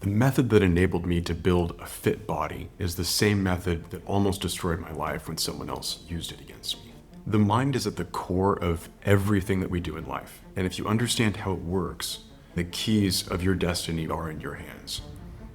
The method that enabled me to build a fit body is the same method that almost destroyed my life when someone else used it against me. The mind is at the core of everything that we do in life, and if you understand how it works, the keys of your destiny are in your hands.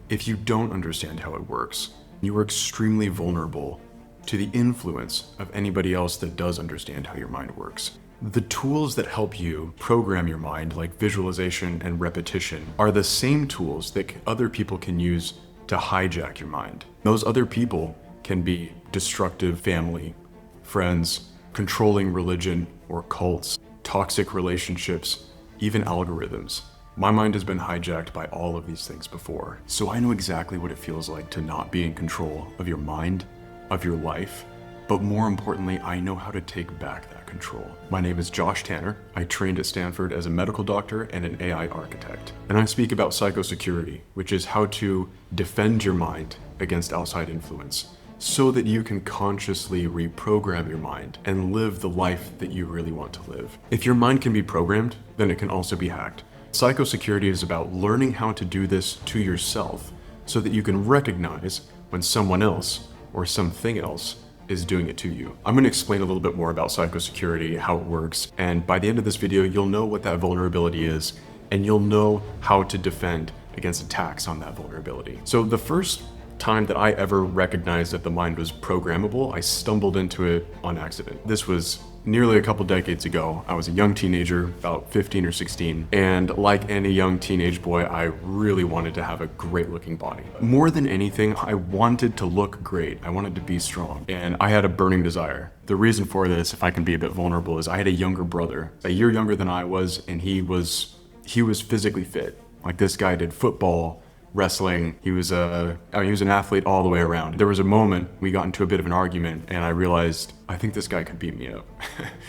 If you don't understand how it works, you are extremely vulnerable to the influence of anybody else that does understand how your mind works. The tools that help you program your mind, like visualization and repetition, are the same tools that other people can use to hijack your mind. Those other people can be destructive family, friends, controlling religion or cults, toxic relationships, even algorithms. My mind has been hijacked by all of these things before, so I know exactly what it feels like to not be in control of your mind, of your life, but more importantly, I know how to take back that control. My name is Josh Tanner. I trained at Stanford as a medical doctor and an AI architect. And I speak about psychosecurity, which is how to defend your mind against outside influence so that you can consciously reprogram your mind and live the life that you really want to live. If your mind can be programmed, then it can also be hacked. Psychosecurity is about learning how to do this to yourself so that you can recognize when someone else or something else is doing it to you. I'm going to explain a little bit more about psychosecurity, how it works, and by the end of this video, you'll know what that vulnerability is, and you'll know how to defend against attacks on that vulnerability. So the first time that I ever recognized that the mind was programmable, I stumbled into it on accident. This was nearly a couple decades ago. I was a young teenager, about 15 or 16, and like any young teenage boy, I really wanted to have a great looking body. More than anything, I wanted to look great. I wanted to be strong, and I had a burning desire. The reason for this, if I can be a bit vulnerable, is I had a younger brother, a year younger than I was, and he was physically fit. Like, this guy did football, wrestling. He was an athlete all the way around. There was a moment we got into a bit of an argument, and I realized I think this guy could beat me up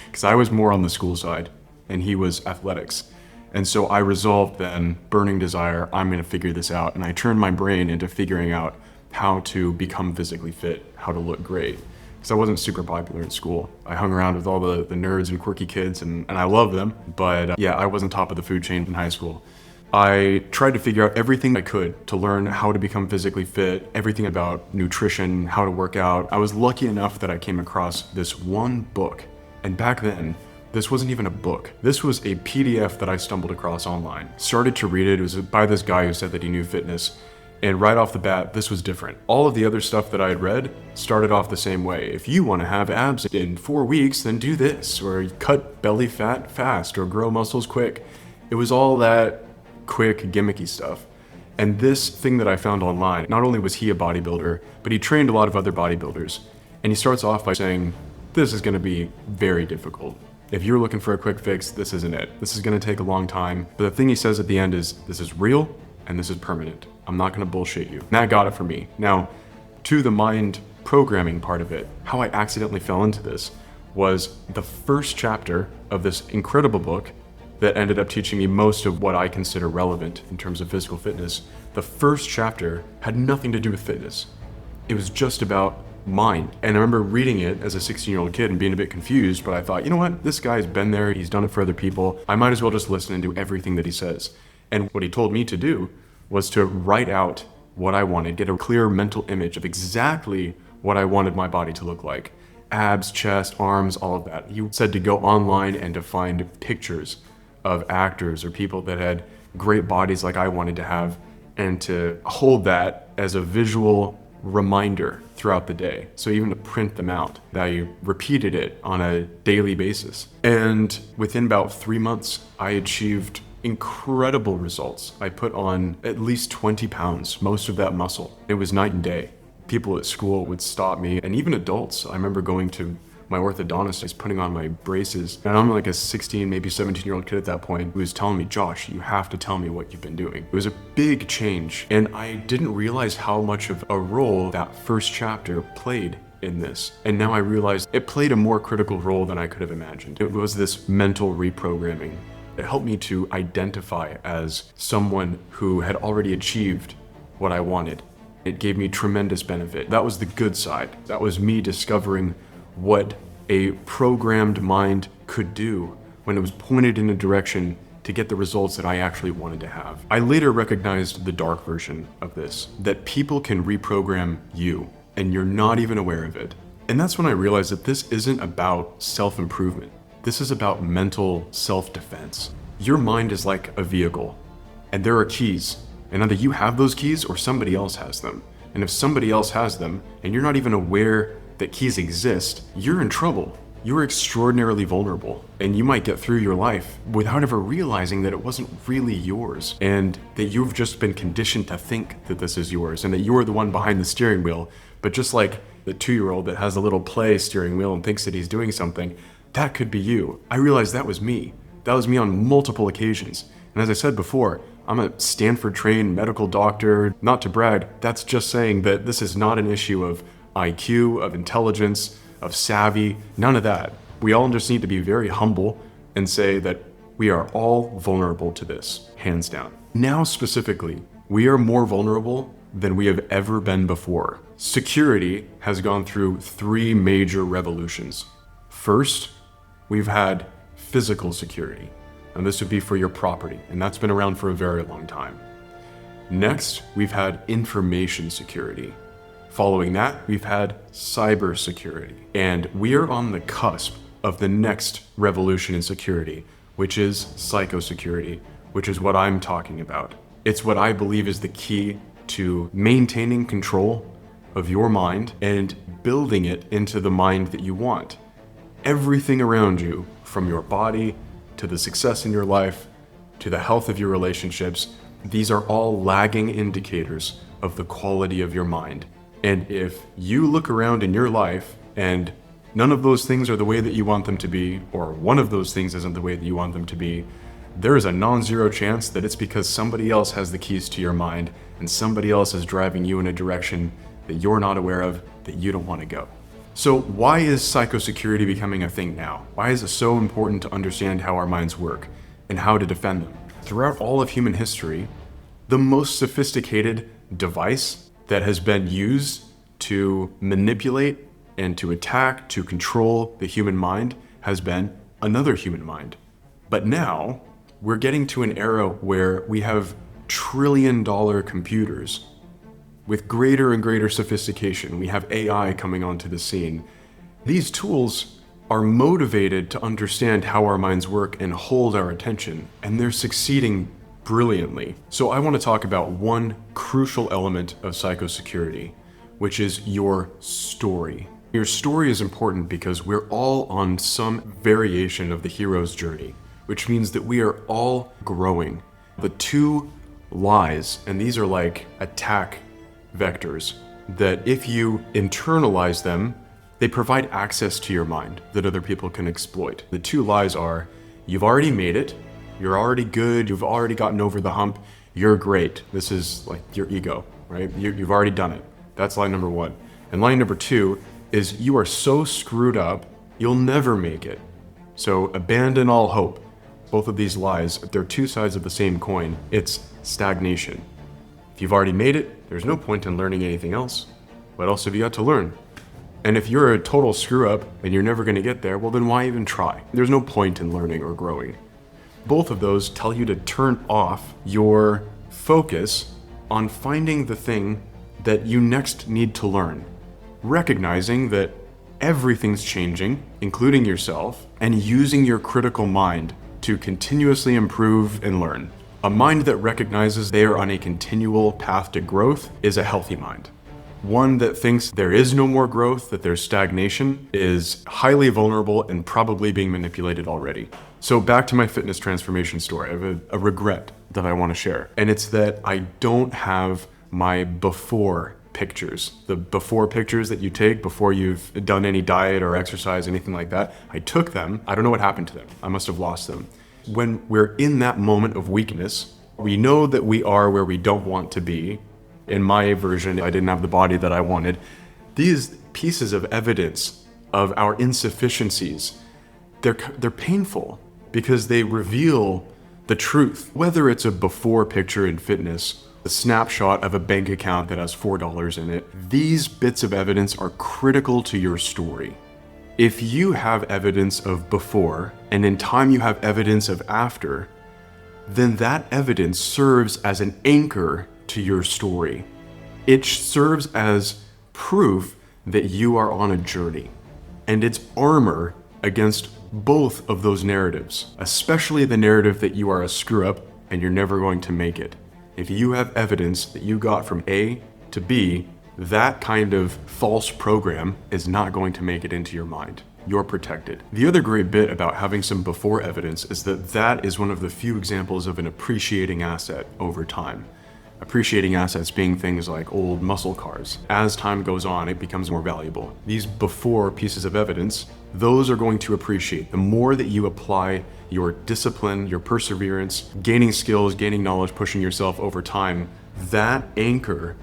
because I was more on the school side and he was athletics. And so I resolved then, burning desire, I'm going to figure this out. And I turned my brain into figuring out how to become physically fit, how to look great. Because I wasn't super popular in school. I hung around with all the nerds and quirky kids, and I loved them. But yeah, I wasn't top of the food chain in high school. I tried to figure out everything I could to learn how to become physically fit, everything about nutrition, how to work out. I was lucky enough that I came across this one book. And back then, this wasn't even a book. This was a PDF that I stumbled across online. Started to read it. It was by this guy who said that he knew fitness. And right off the bat, this was different. All of the other stuff that I had read started off the same way. If you want to have abs in 4 weeks, then do this, or cut belly fat fast, or grow muscles quick. It was all that quick, gimmicky stuff. And this thing that I found online, not only was he a bodybuilder, but he trained a lot of other bodybuilders. And he starts off by saying, this is going to be very difficult. If you're looking for a quick fix, this isn't it. This is going to take a long time. But the thing he says at the end is, this is real and this is permanent. I'm not going to bullshit you. And that got it for me. Now, to the mind programming part of it, how I accidentally fell into this was the first chapter of this incredible book that ended up teaching me most of what I consider relevant in terms of physical fitness. The first chapter had nothing to do with fitness. It was just about mind. And I remember reading it as a 16-year-old kid and being a bit confused, but I thought, you know what? This guy's been there, he's done it for other people. I might as well just listen and do everything that he says. And what he told me to do was to write out what I wanted, get a clear mental image of exactly what I wanted my body to look like. Abs, chest, arms, all of that. He said to go online and to find pictures of actors or people that had great bodies like I wanted to have, and to hold that as a visual reminder throughout the day. So even to print them out, that you repeated it on a daily basis. And within about 3 months, I achieved incredible results. I put on at least 20 pounds, most of that muscle. It was night and day. People at school would stop me, and even adults. I remember going to my orthodontist is putting on my braces, and I'm like a 16, maybe 17-year-old kid at that point who was telling me, Josh, you have to tell me what you've been doing. It was a big change, and I didn't realize how much of a role that first chapter played in this. And now I realize it played a more critical role than I could have imagined. It was this mental reprogramming. It helped me to identify as someone who had already achieved what I wanted. It gave me tremendous benefit. That was the good side. That was me discovering what a programmed mind could do when it was pointed in a direction to to get the results that I actually wanted to have. I later recognized the dark version of this, that people can reprogram you and you're not even aware of it. And that's when I realized that this isn't about self-improvement. This is about mental self-defense. Your mind is like a vehicle, and there are keys, and either you have those keys or somebody else has them. And if somebody else has them, and you're not even aware that keys exist, you're in trouble. You're extraordinarily vulnerable, and you might get through your life without ever realizing that it wasn't really yours, and that you've just been conditioned to think that this is yours, and that you're the one behind the steering wheel. But just like the 2-year-old that has a little play steering wheel and thinks that he's doing something, that could be you. I realized that was me. That was me on multiple occasions. And as I said before, I'm a Stanford-trained medical doctor. Not to brag, that's just saying that this is not an issue of IQ, of intelligence, of savvy, none of that. We all just need to be very humble and say that we are all vulnerable to this, hands down. Now specifically, we are more vulnerable than we have ever been before. Security has gone through 3 major revolutions. First, we've had physical security, and this would be for your property, and that's been around for a very long time. Next, we've had information security. Following that, we've had cybersecurity. And we are on the cusp of the next revolution in security, which is psychosecurity, which is what I'm talking about. It's what I believe is the key to maintaining control of your mind and building it into the mind that you want. Everything around you, from your body to the success in your life to the health of your relationships, these are all lagging indicators of the quality of your mind. And if you look around in your life and none of those things are the way that you want them to be, or one of those things isn't the way that you want them to be, there is a non-zero chance that it's because somebody else has the keys to your mind and somebody else is driving you in a direction that you're not aware of, that you don't want to go. So why is psychosecurity becoming a thing now? Why is it so important to understand how our minds work and how to defend them? Throughout all of human history, the most sophisticated device that has been used to manipulate and to attack, to control the human mind has been another human mind. But now we're getting to an era where we have trillion-dollar computers with greater and greater sophistication. We have AI coming onto the scene. These tools are motivated to understand how our minds work and hold our attention, and they're succeeding brilliantly. So I want to talk about one crucial element of psychosecurity, which is your story. Your story is important because we're all on some variation of the hero's journey, which means that we are all growing. The 2 lies, and these are like attack vectors, that if you internalize them, they provide access to your mind that other people can exploit. The 2 lies are, you've already made it, you're already good, you've already gotten over the hump, you're great. This is like your ego, right? You've already done it. That's line number 1. And line number 2 is you are so screwed up, you'll never make it. So abandon all hope. Both of these lies, they're 2 sides of the same coin. It's stagnation. If you've already made it, there's no point in learning anything else. What else have you got to learn? And if you're a total screw up and you're never gonna get there, well then why even try? There's no point in learning or growing. Both of those tell you to turn off your focus on finding the thing that you next need to learn, recognizing that everything's changing, including yourself, and using your critical mind to continuously improve and learn. A mind that recognizes they are on a continual path to growth is a healthy mind. One that thinks there is no more growth, that there's stagnation, is highly vulnerable and probably being manipulated already. So back to my fitness transformation story. I have a regret that I want to share. And it's that I don't have my before pictures. The before pictures that you take before you've done any diet or exercise, anything like that. I took them. I don't know what happened to them. I must have lost them. When we're in that moment of weakness, we know that we are where we don't want to be. In my version, I didn't have the body that I wanted. These pieces of evidence of our insufficiencies, they're painful because they reveal the truth. Whether it's a before picture in fitness, a snapshot of a bank account that has $4 in it, these bits of evidence are critical to your story. If you have evidence of before, and in time you have evidence of after, then that evidence serves as an anchor to your story. It serves as proof that you are on a journey, and it's armor against both of those narratives, especially the narrative that you are a screw up and you're never going to make it. If you have evidence that you got from A to B, that kind of false program is not going to make it into your mind. You're protected. The other great bit about having some before evidence is that that is one of the few examples of an appreciating asset over time. Appreciating assets being things like old muscle cars. As time goes on, it becomes more valuable. These before pieces of evidence, those are going to appreciate. The more that you apply your discipline, your perseverance, gaining skills, gaining knowledge, pushing yourself over time, that anchor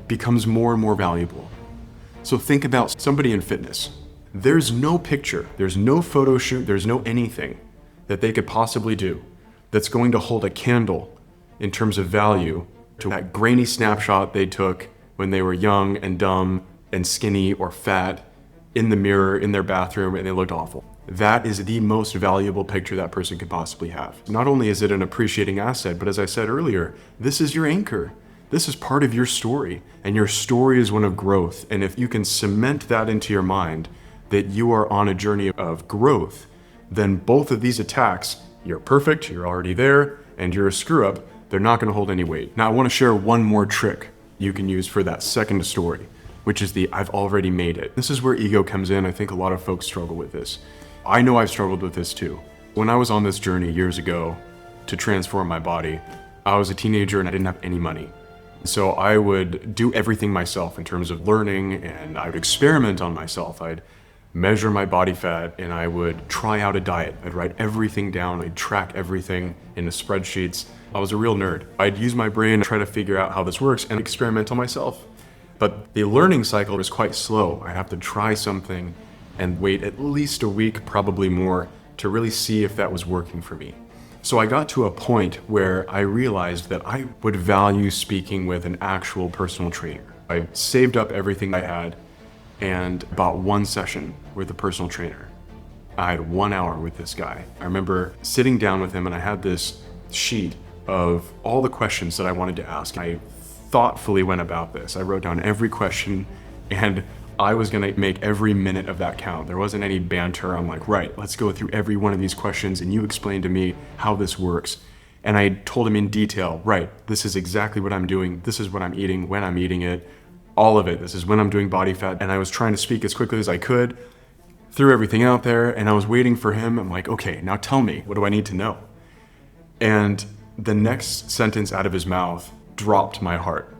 becomes more and more valuable. So think about somebody in fitness. There's no picture, there's no photo shoot, there's no anything that they could possibly do that's going to hold a candle in terms of value to that grainy snapshot they took when they were young and dumb and skinny or fat in the mirror in their bathroom and they looked awful. That is the most valuable picture that person could possibly have. Not only is it an appreciating asset, but as I said earlier, this is your anchor. This is part of your story, and your story is one of growth. And if you can cement that into your mind, that you are on a journey of growth, then both of these attacks, you're perfect, you're already there, and you're a screw up, they're not going to hold any weight. Now I want to share one more trick you can use for that second story, which is the I've already made it. This is where ego comes in. I think a lot of folks struggle with this. I know I've struggled with this too. When I was on this journey years ago to transform my body, I was a teenager and I didn't have any money. So I would do everything myself in terms of learning, and I would experiment on myself. I'd measure my body fat and I would try out a diet. I'd write everything down. I'd track everything into spreadsheets. I was a real nerd. I'd use my brain to try to figure out how this works and experiment on myself. But the learning cycle was quite slow. I'd have to try something and wait at least a week, probably more, to really see if that was working for me. So I got to a point where I realized that I would value speaking with an actual personal trainer. I saved up everything I had and bought one session with a personal trainer. I had 1 hour with this guy. I remember sitting down with him and I had this sheet of all the questions that I wanted to ask. I thoughtfully went about this. I wrote down every question and I was gonna make every minute of that count. There wasn't any banter. I'm like, right, let's go through every one of these questions and you explain to me how this works. And I told him in detail, right, this is exactly what I'm doing. This is what I'm eating, when I'm eating it, all of it. This is when I'm doing body fat. And I was trying to speak as quickly as I could, threw everything out there, and I was waiting for him. I'm like, okay, now tell me, what do I need to know? And the next sentence out of his mouth dropped my heart.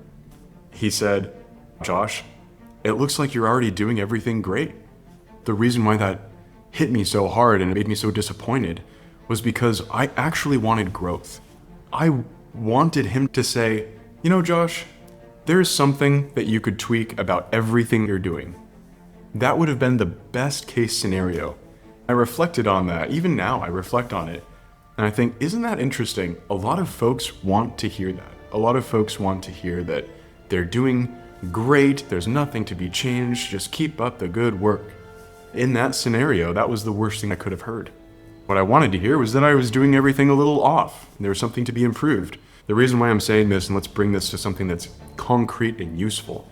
He said, Josh, it looks like you're already doing everything great. The reason why that hit me so hard and it made me so disappointed was because I actually wanted growth. I wanted him to say, you know, Josh, there's something that you could tweak about everything you're doing. That would have been the best case scenario. I reflected on that. Even now, I reflect on it. And I think, isn't that interesting? A lot of folks want to hear that. A lot of folks want to hear that they're doing great, there's nothing to be changed, just keep up the good work. In that scenario, that was the worst thing I could have heard. What I wanted to hear was that I was doing everything a little off. There was something to be improved. The reason why I'm saying this, and let's bring this to something that's concrete and useful,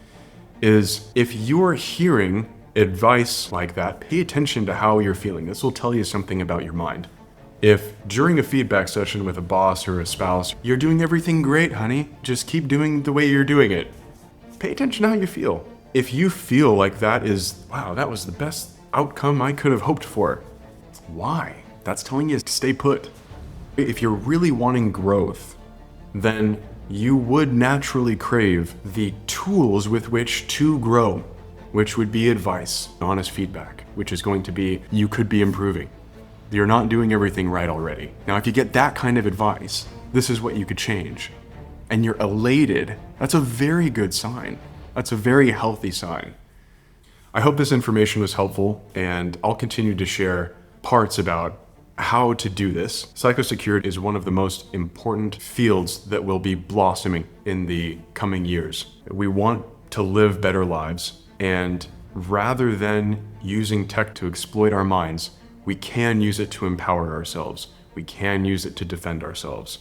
is if you're hearing advice like that, pay attention to how you're feeling. This will tell you something about your mind. If during a feedback session with a boss or a spouse, you're doing everything great, honey, just keep doing the way you're doing it, pay attention to how you feel. If you feel like that is, wow, that was the best outcome I could have hoped for, why? That's telling you to stay put. If you're really wanting growth, then you would naturally crave the tools with which to grow, which would be advice, honest feedback, which is going to be, you could be improving. You're not doing everything right already. Now, if you get that kind of advice, this is what you could change, and you're elated, that's a very good sign. That's a very healthy sign. I hope this information was helpful, and I'll continue to share parts about how to do this. Psychosecurity is one of the most important fields that will be blossoming in the coming years. We want to live better lives, and rather than using tech to exploit our minds, we can use it to empower ourselves. We can use it to defend ourselves.